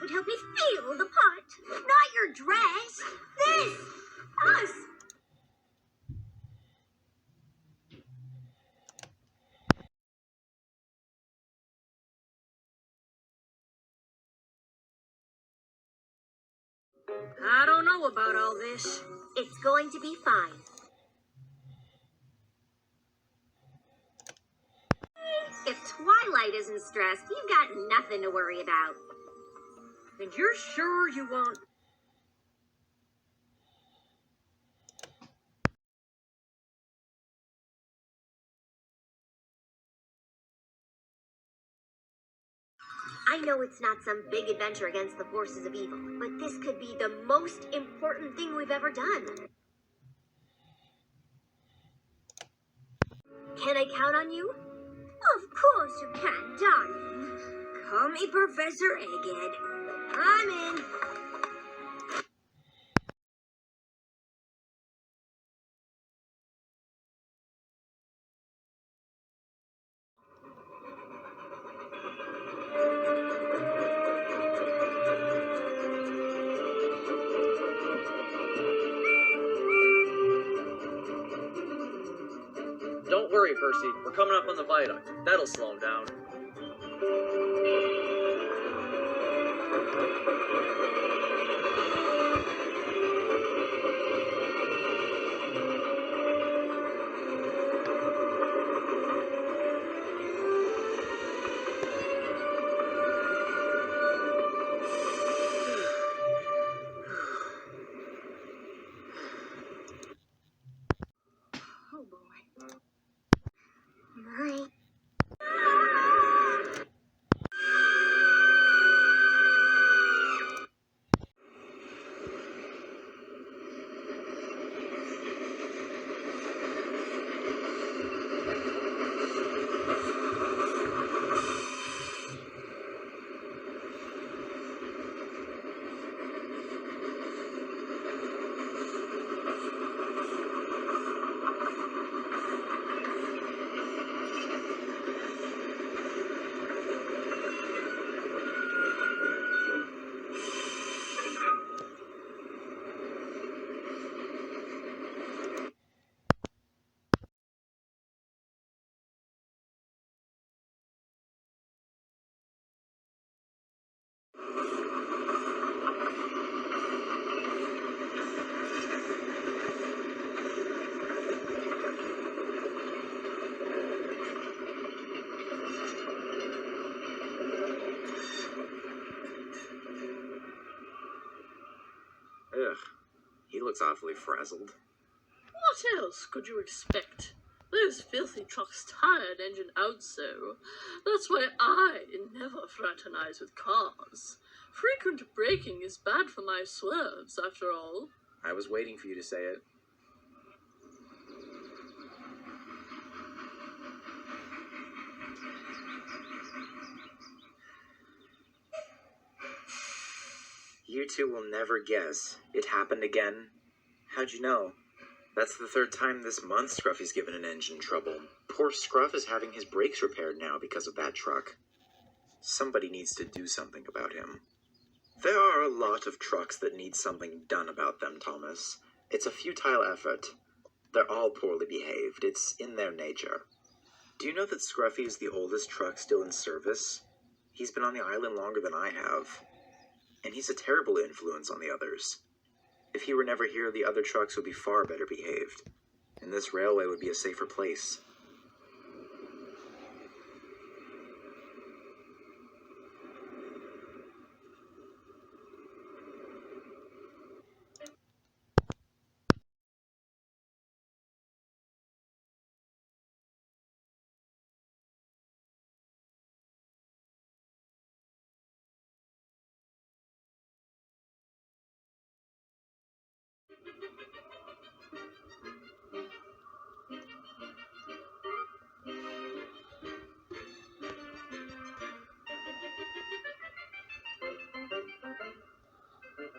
would help me feel the part. Not your dress. This. Us. I don't know about all this. It's going to be fine. If Twilight isn't stressed, you've got nothing to worry about. And you're sure you won't? I know it's not some big adventure against the forces of evil, but this could be the most important thing we've ever done. Can I count on you? Of course you can, darling. Call me Professor Egghead. I'm in. Don't worry, Percy. We're coming up on the viaduct. That'll slow him down. Oh boy. My. Ugh, he looks awfully frazzled. What else could you expect? Those filthy trucks tired engine out so. That's why I never fraternize with cars. Frequent braking is bad for my swerves, after all. I was waiting for you to say it. You two will never guess. It happened again. How'd you know? That's the third time this month Scruffy's given an engine trouble. Poor Scruff is having his brakes repaired now because of that truck. Somebody needs to do something about him. There are a lot of trucks that need something done about them, Thomas. It's a futile effort. They're all poorly behaved. It's in their nature. Do you know that Scruffy is the oldest truck still in service? He's been on the island longer than I have. And he's a terrible influence on the others. If he were never here, the other trucks would be far better behaved. And this railway would be a safer place.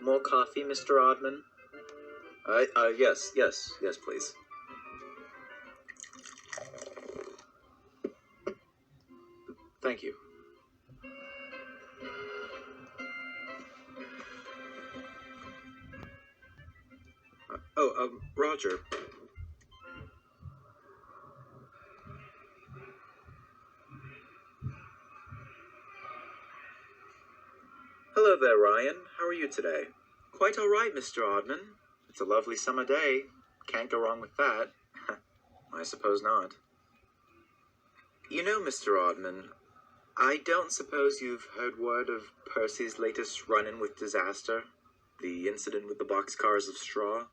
More coffee, Mr. Oddman? Yes, please. Thank you. Roger. Hello there, Ryan. How are you today? Quite all right, Mr. Oddman. It's a lovely summer day. Can't go wrong with that. I suppose not. You know, Mr. Oddman, I don't suppose you've heard word of Percy's latest run-in with disaster? The incident with the boxcars of straw?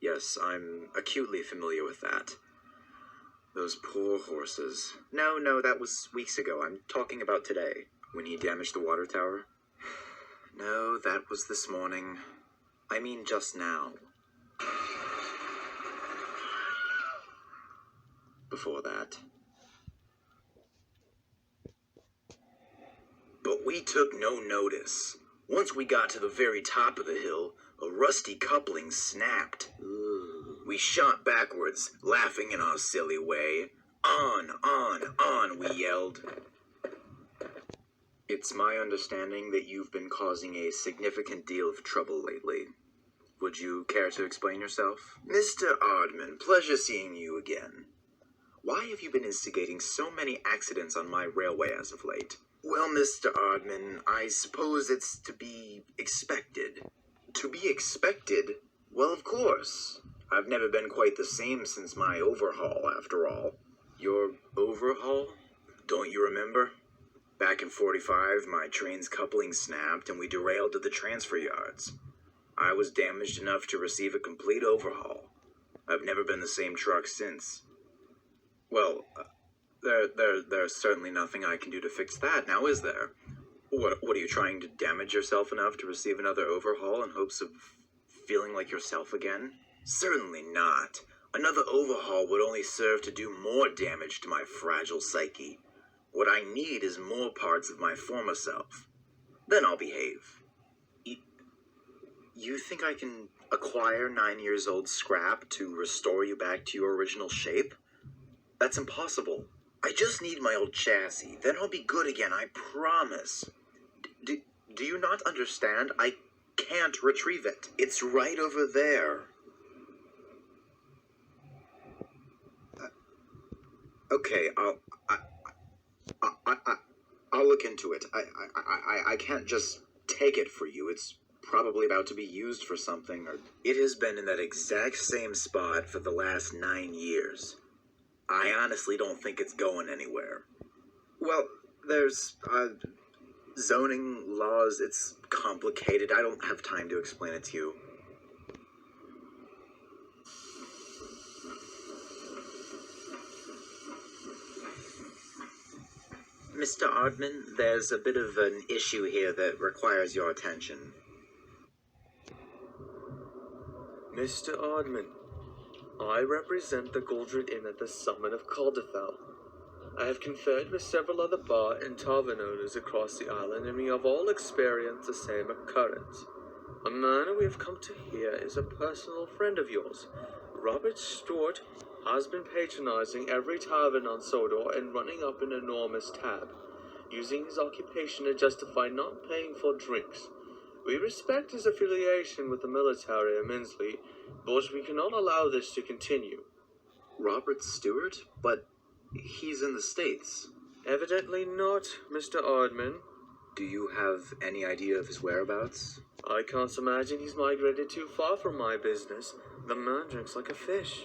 Yes, I'm acutely familiar with that. Those poor horses. No, that was weeks ago. I'm talking about today, when he damaged the water tower. No, that was this morning. I mean just now. Before that. But we took no notice. Once we got to the very top of the hill, a rusty coupling snapped. We shot backwards, laughing in our silly way. On, we yelled. It's my understanding that you've been causing a significant deal of trouble lately. Would you care to explain yourself? Mr. Ardman, pleasure seeing you again. Why have you been instigating so many accidents on my railway as of late? Well, Mr. Ardman, I suppose it's to be expected. To be expected? Well, of course. I've never been quite the same since my overhaul, after all. Your overhaul? Don't you remember? Back in 45, my train's coupling snapped and we derailed to the transfer yards. I was damaged enough to receive a complete overhaul. I've never been the same truck since. Well, there's certainly nothing I can do to fix that, now is there? What are you trying to damage yourself enough to receive another overhaul in hopes of feeling like yourself again? Certainly not. Another overhaul would only serve to do more damage to my fragile psyche. What I need is more parts of my former self. Then I'll behave. You think I can acquire 9 years old scrap to restore you back to your original shape? That's impossible. I just need my old chassis, then I'll be good again, I promise. Do you not understand? I can't retrieve it. It's right over there. Okay, I'll look into it. I can't just take it for you. It's probably about to be used for something. Or it has been in that exact same spot for the last 9 years. I honestly don't think it's going anywhere. Well, there's zoning laws. It's complicated. I don't have time to explain it to you. Mr. Ardman, there's a bit of an issue here that requires your attention. Mr. Ardman, I represent the Goldred Inn at the summit of Calderfell. I have conferred with several other bar and tavern owners across the island, and we have all experienced the same occurrence. A man we have come to hear is a personal friend of yours. Robert Stewart has been patronizing every tavern on Sodor and running up an enormous tab, using his occupation to justify not paying for drinks. We respect his affiliation with the military immensely, but we cannot allow this to continue. Robert Stewart? But he's in the States. Evidently not, Mr. Ardman. Do you have any idea of his whereabouts? I can't imagine he's migrated too far from my business. The man drinks like a fish.